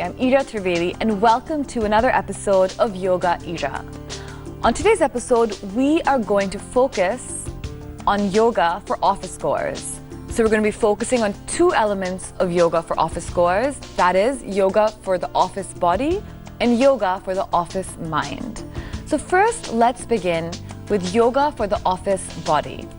I'm Ira Trivedi and welcome to another episode of Yoga Ira. On today's episode, we are going to focus on yoga for office goers. So we're going to be focusing on two elements of yoga for office goers. That is yoga for the office body and yoga for the office mind. So first, let's begin with yoga for the office body.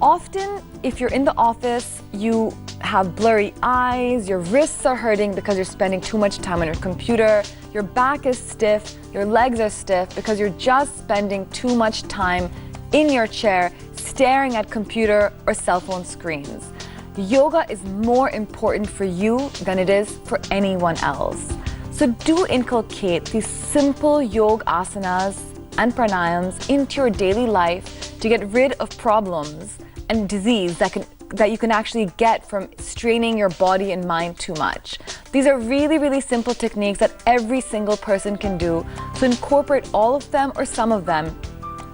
Often, if you're in the office, you have blurry eyes, your wrists are hurting because you're spending too much time on your computer, your back is stiff, your legs are stiff because you're just spending too much time in your chair staring at computer or cell phone screens. Yoga is more important for you than it is for anyone else. So do inculcate these simple yoga asanas and pranayams into your daily life to get rid of problems and disease that you can actually get from straining your body and mind too much. These are really, really simple techniques that every single person can do. So incorporate all of them or some of them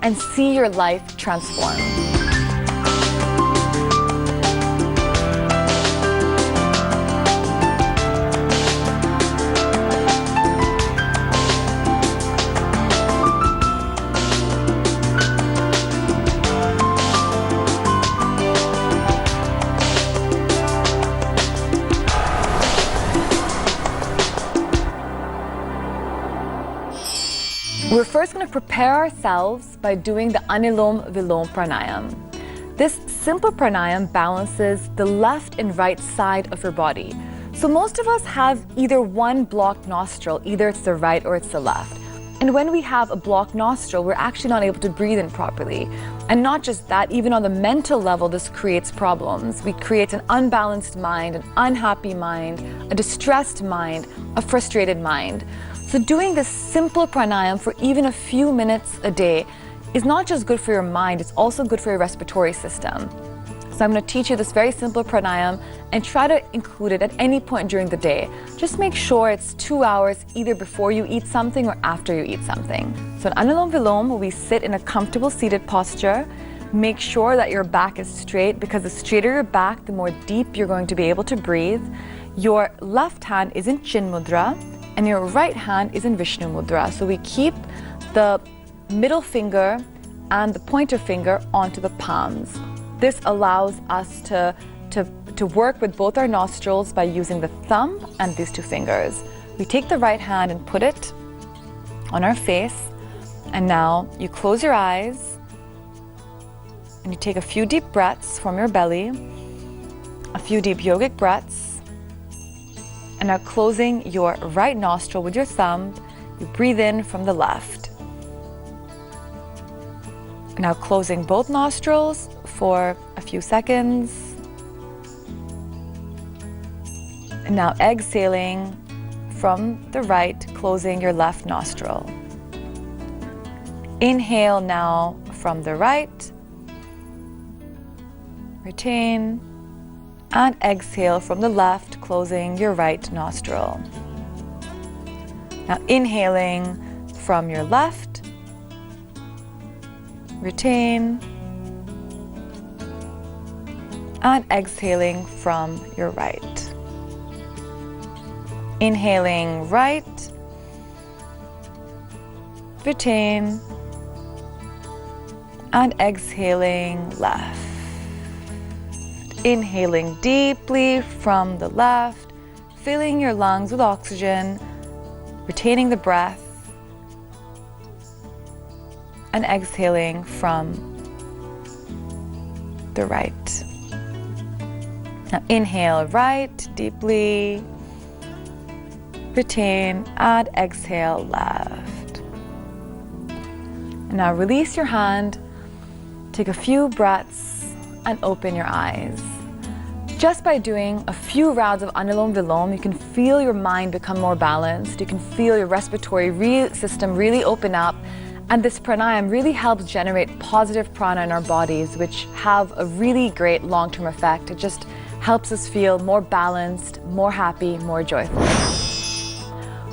and see your life transform. We're first going to prepare ourselves by doing the Anulom Vilom Pranayam. This simple pranayam balances the left and right side of your body. So most of us have either one blocked nostril, either it's the right or it's the left. And when we have a blocked nostril, we're actually not able to breathe in properly. And not just that, even on the mental level, this creates problems. We create an unbalanced mind, an unhappy mind, a distressed mind, a frustrated mind. So doing this simple pranayam for even a few minutes a day is not just good for your mind, it's also good for your respiratory system. So I'm going to teach you this very simple pranayam and try to include it at any point during the day. Just make sure it's 2 hours either before you eat something or after you eat something. So in Anulom Vilom, we sit in a comfortable seated posture. Make sure that your back is straight because the straighter your back, the more deep you're going to be able to breathe. Your left hand is in Chin Mudra and your right hand is in Vishnu Mudra. So we keep the middle finger and the pointer finger onto the palms. This allows us to work with both our nostrils by using the thumb and these two fingers. We take the right hand and put it on our face. And now you close your eyes and you take a few deep breaths from your belly, a few deep yogic breaths. And now closing your right nostril with your thumb, you breathe in from the left. Now closing both nostrils for a few seconds. And now exhaling from the right, closing your left nostril. Inhale now from the right. Retain. And exhale from the left, closing your right nostril. Now inhaling from your left, retain, and exhaling from your right. Inhaling right, retain, and exhaling left. Inhaling deeply from the left, filling your lungs with oxygen, retaining the breath, and exhaling from the right. Now inhale right deeply, retain, and exhale left. And now release your hand, take a few breaths, and open your eyes. Just by doing a few rounds of Anulom Vilom, you can feel your mind become more balanced. You can feel your respiratory system really open up. And this pranayam really helps generate positive prana in our bodies, which have a really great long-term effect. It just helps us feel more balanced, more happy, more joyful.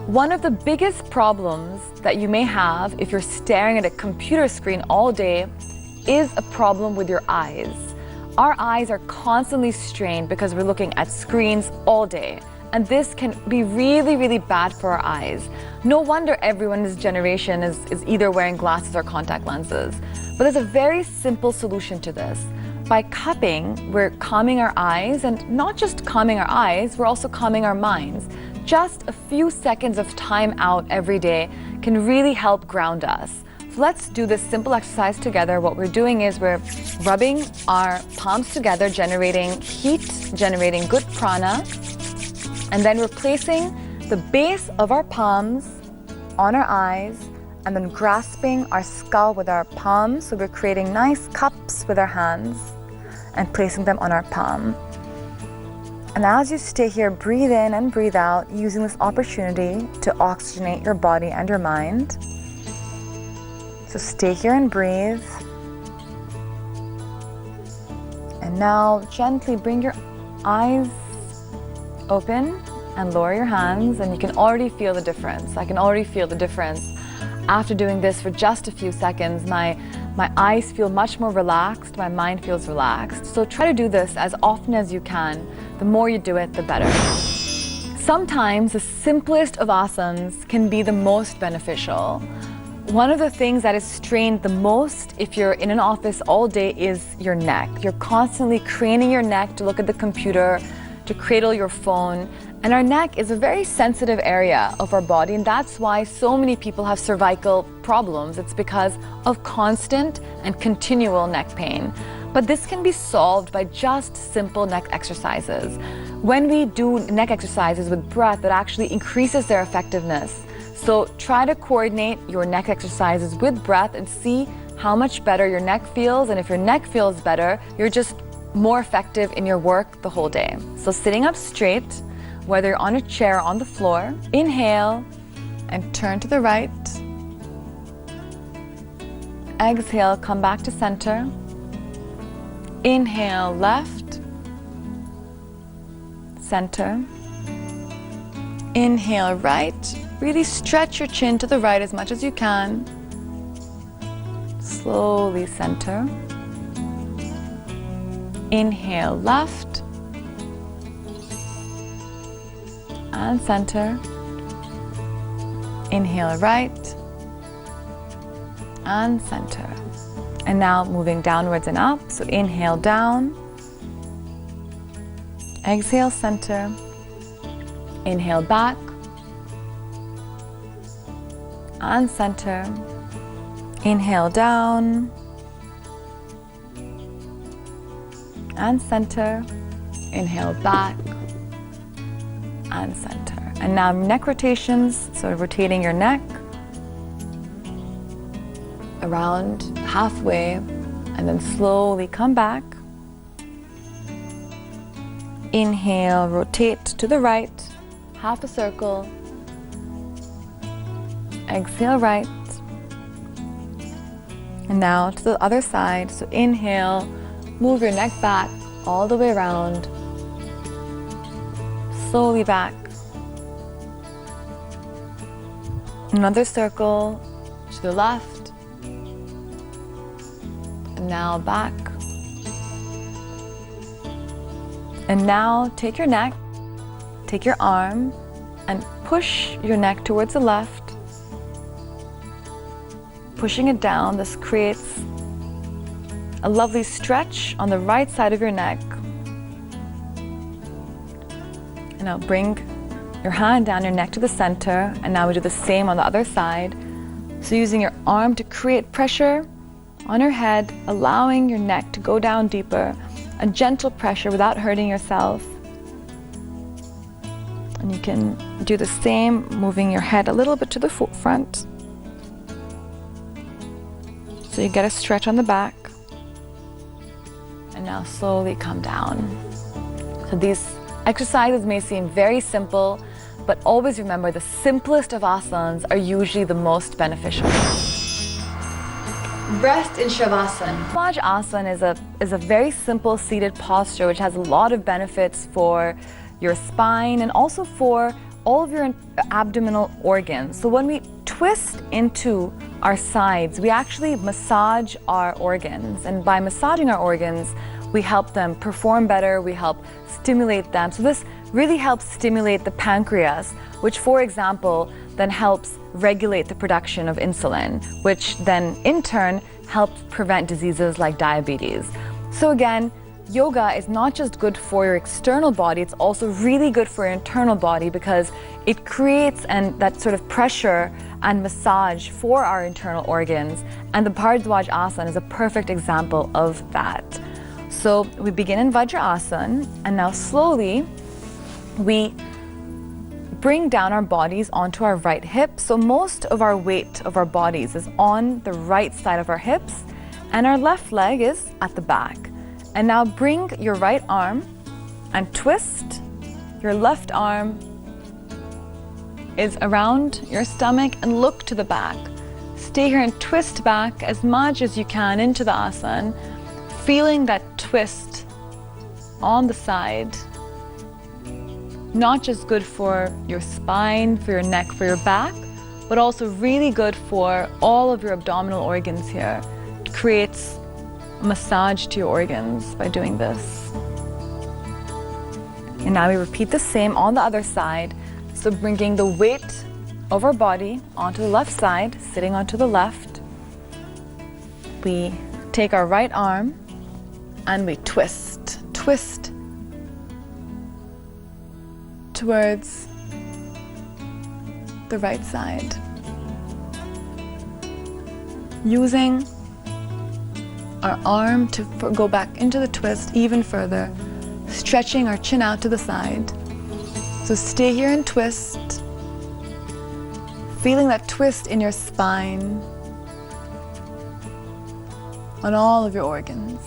One of the biggest problems that you may have if you're staring at a computer screen all day is a problem with your eyes. Our eyes are constantly strained because we're looking at screens all day. and this can be really, really bad for our eyes. No wonder everyone in this generation is either wearing glasses or contact lenses. But there's a very simple solution to this. By cupping, we're calming our eyes, and not just calming our eyes, we're also calming our minds. Just a few seconds of time out every day can really help ground us. So let's do this simple exercise together. What we're doing is we're rubbing our palms together, generating heat, generating good prana, and then we're placing the base of our palms on our eyes and then grasping our skull with our palms. So we're creating nice cups with our hands and placing them on our palm. And as you stay here, breathe in and breathe out, using this opportunity to oxygenate your body and your mind. So stay here and breathe. And now gently bring your eyes open and lower your hands, and you can already feel the difference. I can already feel the difference. After doing this for just a few seconds, my eyes feel much more relaxed, my mind feels relaxed. So try to do this as often as you can. The more you do it, the better. Sometimes the simplest of asanas can be the most beneficial. One of the things that is strained the most if you're in an office all day is your neck. You're constantly craning your neck to look at the computer, to cradle your phone. And our neck is a very sensitive area of our body, and that's why so many people have cervical problems. It's because of constant and continual neck pain. But this can be solved by just simple neck exercises. When we do neck exercises with breath, it actually increases their effectiveness. So try to coordinate your neck exercises with breath and see how much better your neck feels. And if your neck feels better, you're just more effective in your work the whole day. So sitting up straight, whether you're on a chair or on the floor, inhale and turn to the right. Exhale, come back to center. Inhale, left, center. Inhale, right. Really stretch your chin to the right as much as you can. Slowly center. Inhale, left. And center. Inhale, right. And center. And now moving downwards and up. So inhale, down. Exhale, center. Inhale, back. And center. Inhale, down. And center. Inhale, back. And center. And now neck rotations, so rotating your neck around halfway, and then slowly come back. Inhale, rotate to the right, half a circle. Exhale, right. And now to the other side. So inhale, move your neck back all the way around. Slowly back. Another circle to the left. And now back. And now take your neck, take your arm, and push your neck towards the left. Pushing it down, this creates a lovely stretch on the right side of your neck. And now bring your hand down your neck to the center, and now we do the same on the other side. So using your arm to create pressure on your head, allowing your neck to go down deeper, a gentle pressure without hurting yourself. And you can do the same, moving your head a little bit to the front. So you get a stretch on the back. And now slowly come down. So these exercises may seem very simple, but always remember the simplest of asanas are usually the most beneficial. Rest in Shavasana. Asana is a very simple seated posture which has a lot of benefits for your spine and also for all of your abdominal organs. So when we twist into our sides, we actually massage our organs, and by massaging our organs, we help them perform better, we help stimulate them. So this really helps stimulate the pancreas, which, for example, then helps regulate the production of insulin, which then in turn helps prevent diseases like diabetes. So again, yoga is not just good for your external body, it's also really good for your internal body because it creates that sort of pressure and massage for our internal organs. And the Bharadwaj Asana is a perfect example of that. So we begin in Vajrasana, and now slowly we bring down our bodies onto our right hip. So most of our weight of our bodies is on the right side of our hips, and our left leg is at the back. And now bring your right arm and twist. Your left arm is around your stomach and look to the back. Stay here and twist back as much as you can into the asana, feeling that twist on the side. Not just good for your spine, for your neck, for your back, but also really good for all of your abdominal organs here. It creates massage to your organs by doing this. And now we repeat the same on the other side. So bringing the weight of our body onto the left side, sitting onto the left. We take our right arm and we twist towards the right side. Using our arm to go back into the twist even further, stretching our chin out to the side. So stay here and twist, feeling that twist in your spine, on all of your organs.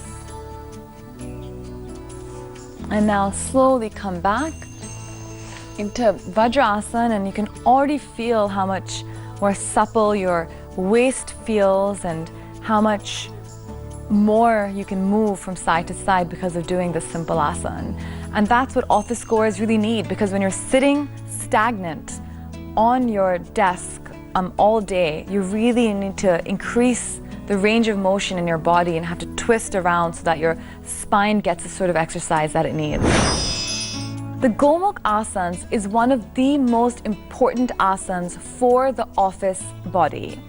And now slowly come back into Vajrasana, and you can already feel how much more supple your waist feels and how much more you can move from side to side because of doing this simple asana. And that's what office goers really need, because when you're sitting stagnant on your desk all day, you really need to increase the range of motion in your body and have to twist around so that your spine gets the sort of exercise that it needs. The Gomukh Asanas is one of the most important asanas for the office body.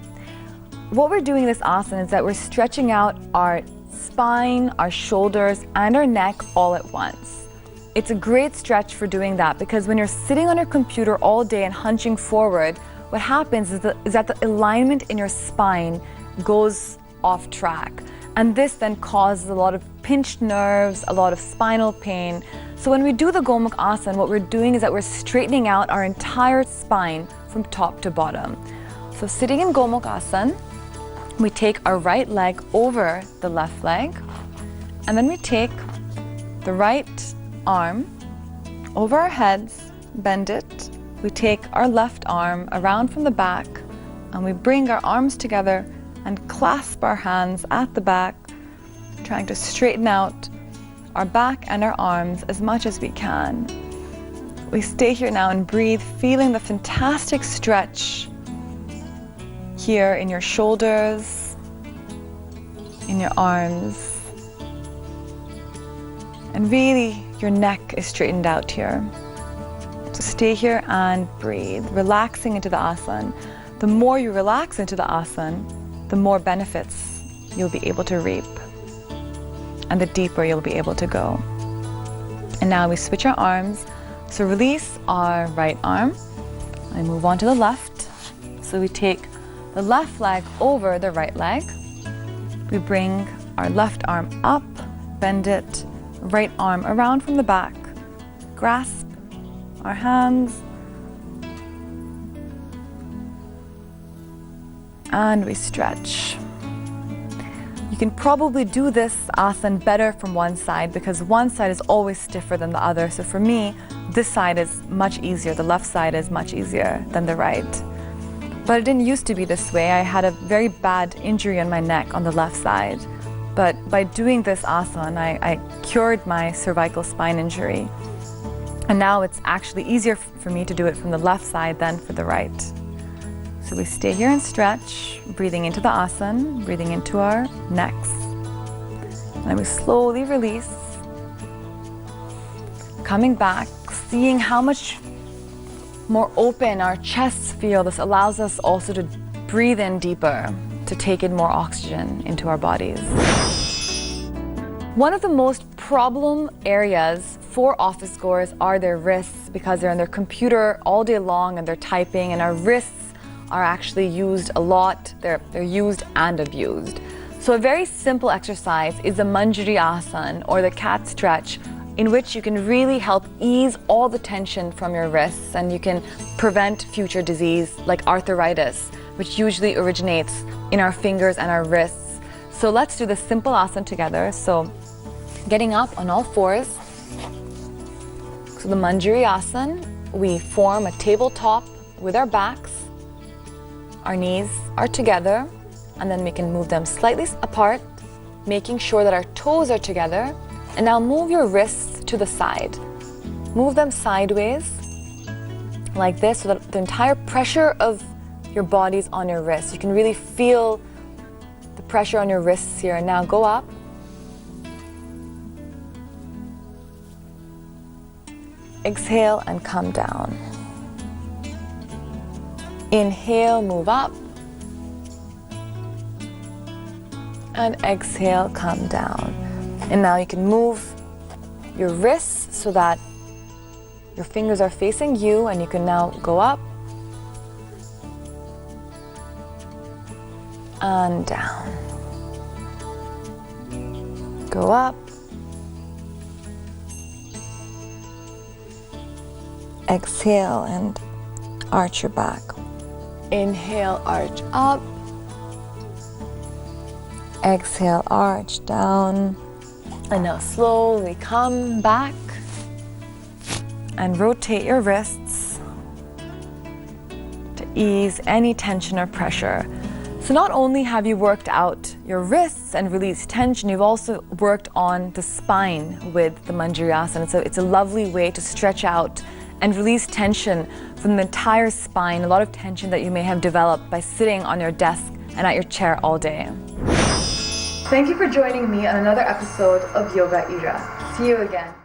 What we're doing in this asana is that we're stretching out our spine, our shoulders, and our neck all at once. It's a great stretch for doing that because when you're sitting on your computer all day and hunching forward, what happens is that the alignment in your spine goes off track. And this then causes a lot of pinched nerves, a lot of spinal pain. So when we do the Gomukh Asana, what we're doing is that we're straightening out our entire spine from top to bottom. So sitting in Gomukh Asana, we take our right leg over the left leg, and then we take the right arm over our heads, bend it. We take our left arm around from the back, and we bring our arms together and clasp our hands at the back, trying to straighten out our back and our arms as much as we can. We stay here now and breathe, feeling the fantastic stretch here in your shoulders, in your arms, and really your neck is straightened out here. So stay here and breathe, relaxing into the asana. The more you relax into the asana, the more benefits you'll be able to reap, and the deeper you'll be able to go. And now we switch our arms. So release our right arm and move on to the left. So we take the left leg over the right leg. We bring our left arm up, bend it, right arm around from the back, grasp our hands, and we stretch. You can probably do this asana better from one side because one side is always stiffer than the other. So for me, this side is much easier. The left side is much easier than the right. But it didn't used to be this way. I had a very bad injury on my neck on the left side. But by doing this asana, I cured my cervical spine injury. And now it's actually easier for me to do it from the left side than for the right. So we stay here and stretch, breathing into the asana, breathing into our necks. And then we slowly release, coming back, seeing how much more open our chests feel. This allows us also to breathe in deeper, to take in more oxygen into our bodies. One of the most problem areas for office goers are their wrists, because they're on their computer all day long and they're typing, and our wrists are actually used a lot. They're used and abused. So a very simple exercise is the Manjari Asana, or the cat stretch, in which you can really help ease all the tension from your wrists, and you can prevent future disease like arthritis, which usually originates in our fingers and our wrists. So let's do the simple asana together. So getting up on all fours. So the Manjari Asana, we form a tabletop with our backs. Our knees are together, and then we can move them slightly apart, making sure that our toes are together. And now move your wrists to the side. Move them sideways like this, so that the entire pressure of your body's on your wrists. You can really feel the pressure on your wrists here. And now go up. Exhale and come down. Inhale, move up. And exhale, come down. And now you can move your wrists so that your fingers are facing you, and you can now go up and down. Go up. Exhale and arch your back. Inhale, arch up. Exhale, arch down. And now slowly come back and rotate your wrists to ease any tension or pressure. So not only have you worked out your wrists and released tension, you've also worked on the spine with the Manjari Asana. It's a lovely way to stretch out and release tension from the entire spine, a lot of tension that you may have developed by sitting on your desk and at your chair all day. Thank you for joining me on another episode of Yoga Ira. See you again.